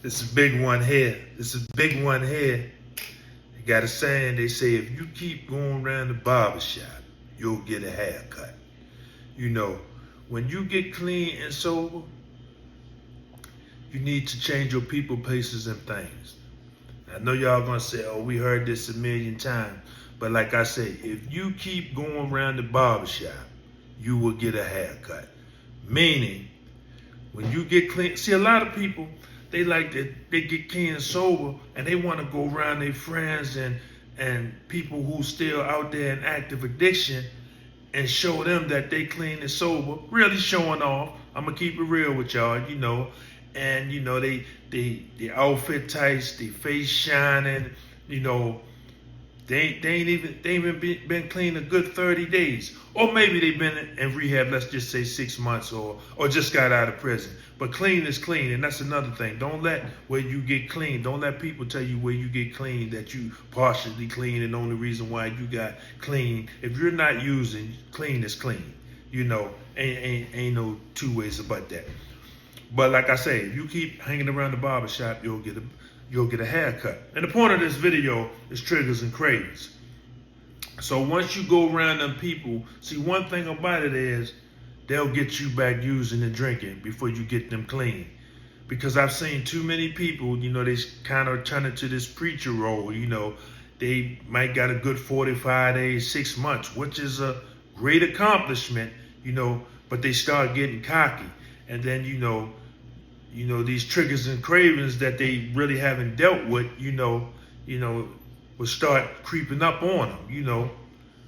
This is a big one here. This is a big one here. They got a saying, they say, if you keep going around the barbershop, you'll get a haircut. You know, when you get clean and sober, you need to change your people, places, and things. I know y'all gonna say, oh, we heard this a million times. But like I say, if you keep going around the barbershop, you will get a haircut. Meaning, when you get clean, see, a lot of people, they like that they get clean and sober and they want to go around their friends and people who still out there in active addiction and show them that they clean and sober, really showing off. I'm gonna keep it real with y'all, you know. And you know, they outfit tights, they face shining, you know. They ain't even been clean a good 30 days. Or maybe they've been in rehab, let's just say 6 months or just got out of prison. But clean is clean, and that's another thing. Don't let where you get clean, don't let people tell you where you get clean that you partially clean and the only reason why you got clean. If you're not using, clean is clean. You know, ain't no two ways about that. But like I say, if you keep hanging around the barbershop, you'll get a haircut. And the point of this video is triggers and cravings. So once you go around them people, see, one thing about it is they'll get you back using and drinking before you get them clean. Because I've seen too many people, you know, they kind of turn into this preacher role, you know. They might got a good 45 days, 6 months, which is a great accomplishment, you know, but they start getting cocky. And then, you know, these triggers and cravings that they really haven't dealt with, you know, will start creeping up on them, you know.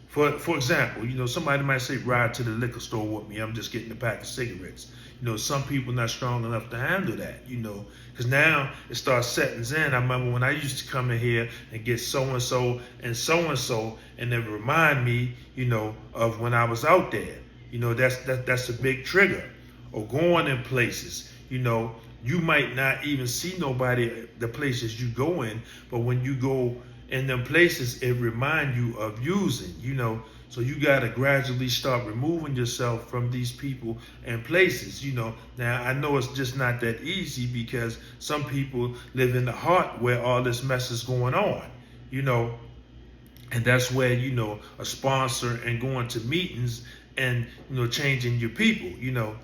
For example, you know, somebody might say, ride to the liquor store with me. I'm just getting a pack of cigarettes. You know, some people not strong enough to handle that, you know, because now it starts setting in. I remember when I used to come in here and get so-and-so and so-and-so, and then remind me, you know, of when I was out there. You know, that's a big trigger. Or going in places, you know, you might not even see nobody the places you go in, but when you go in them places, it reminds you of using, you know. So you got to gradually start removing yourself from these people and places, you know. Now, I know it's just not that easy because some people live in the heart where all this mess is going on, you know. And that's where, you know, a sponsor and going to meetings and, you know, changing your people, you know.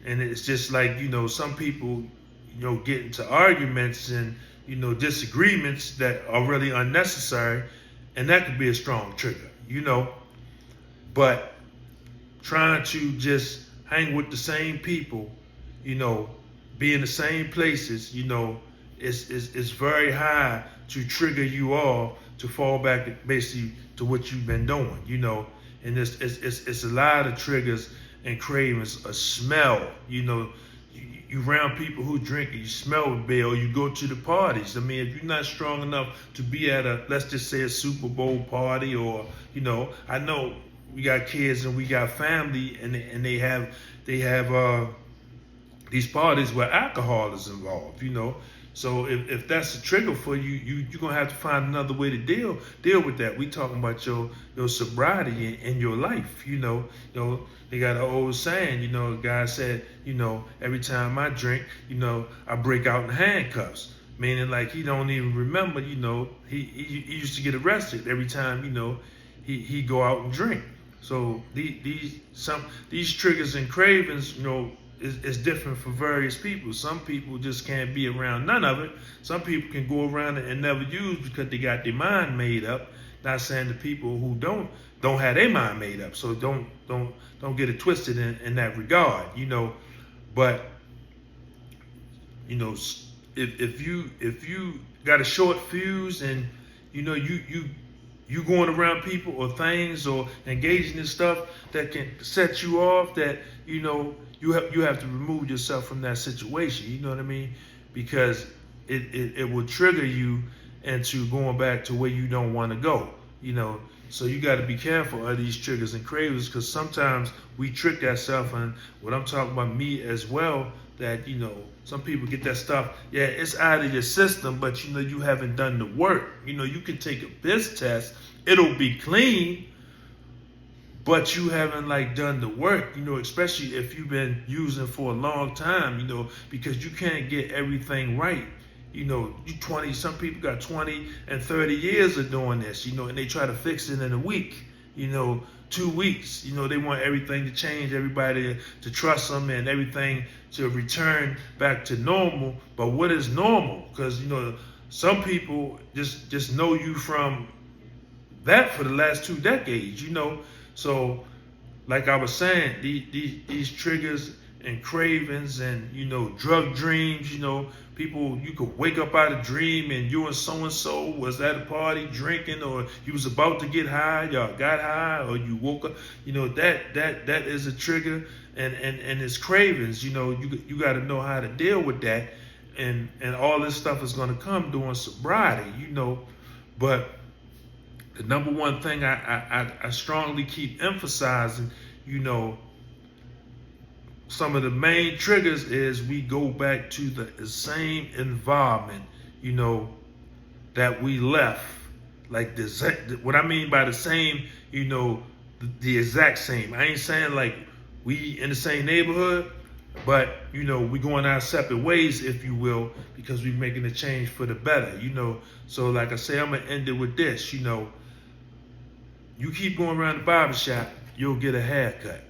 And it's just like, you know, some people, you know, get into arguments and, you know, disagreements that are really unnecessary. And that could be a strong trigger, you know. But trying to just hang with the same people, you know, be in the same places, you know, it's very high to trigger you all to fall back basically to what you've been doing, you know. And it's a lot of triggers and cravings, a smell, you know, you around people who drink, you smell bad, or you go to the parties. I mean, if you're not strong enough to be at a, let's just say a Super Bowl party, or, you know, I know we got kids and we got family and they have these parties where alcohol is involved, you know. So if that's a trigger for you, you're gonna have to find another way to deal with that. We talking about your sobriety in your life, you know. They got an old saying, you know, a guy said, you know, every time I drink, you know, I break out in handcuffs. Meaning like he don't even remember, you know, he used to get arrested every time, you know, he go out and drink. So these triggers and cravings, you know, is different for various people. Some people just can't be around none of it. Some people can go around and never use because they got their mind made up. Not saying the people who don't have their mind made up. So don't get it twisted in that regard, you know. But you know, if you got a short fuse and you know you going around people or things or engaging in stuff that can set you off, that you know you have to remove yourself from that situation. You know what I mean? Because it will trigger you into going back to where you don't want to go. You know, so you got to be careful of these triggers and cravings, because sometimes we trick ourselves. And what I'm talking about, me as well, that you know some people get that stuff. Yeah, it's out of your system, but you know you haven't done the work. You know, you can take a piss test, it'll be clean, but you haven't like done the work, especially if you've been using for a long time, because you can't get everything right. You 20, some people got 20 and 30 years of doing this, and they try to fix it in a week, 2 weeks. They want everything to change, everybody to trust them and everything to return back to normal. But what is normal? Because, some people just know you from that for the last 2 decades, So, like I was saying, these triggers and cravings and, drug dreams, people, you could wake up out of a dream and you and so-and-so was at a party drinking, or you was about to get high, y'all got high, or you woke up, that is a trigger, and it's cravings, you got to know how to deal with that, and all this stuff is going to come during sobriety, but the number one thing I strongly keep emphasizing, some of the main triggers is we go back to the same environment, that we left. Like what I mean by the same, the exact same. I ain't saying like we in the same neighborhood, but we going our separate ways, if you will, because we making a change for the better, So like I say, I'm gonna end it with this, you keep going around the barbershop, you'll get a haircut.